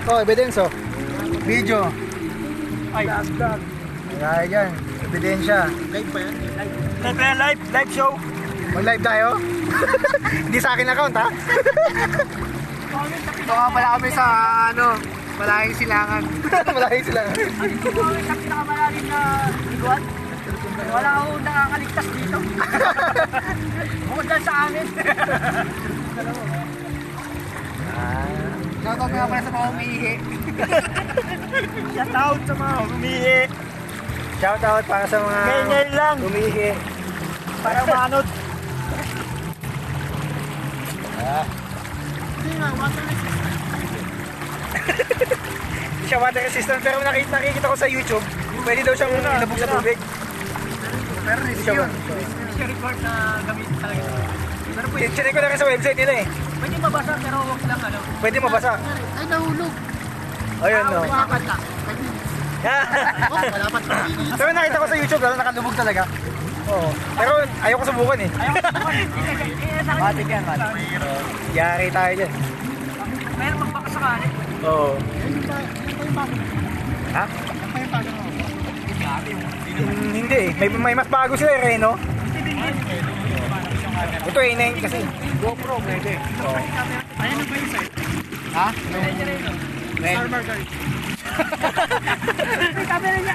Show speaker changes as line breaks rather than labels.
Oh, evidence oh. Video.
Ay.
Kaya yan. Ebidensya.
Live ba yan? Live show.
Mag-live tayo? Hindi sa akin account ha? Ito nga pala kami sa ano, Malayang Silangan. Malayang Silangan.
Ito po sa pinakamalalim na liguan. Wala akong nakakaligtas dito. Bukod lang sa amin.
Shoutout nga pala sa mga umiihi.
Shoutout sa mga umihi.
Shoutout para sa mga
Ngayon lang.
umiihi.
Para manod.
Hindi nga, water resistant. Hindi siya water resistant pero nakikita ko sa YouTube, pwede daw siyang ilabog sa tubig. Pero hindi siya
Siya record na gamitin talaga ito. Pero pwede,
Chinek ko na rin sa website nila eh.
pwede mabasa pero huwag lang ano.
Pwede mabasa.
Ay, nahulog.
Ayun no.
Umapat lang. Oh, malapat lang.
Pero nakita ko sa YouTube, nakadubog talaga. Oo. Pero ayoko subukan eh.
Matik yan, matik.
Yari tayo dyan.
Meron magpakasakali.
Oo. Ha? Hindi eh. May mas bago sila eh, Reno. Ito A9 kasi.
GoPro, pwede.
Oo.
Ayan ang base eh.
Ha?
Armor guard. Camera niya.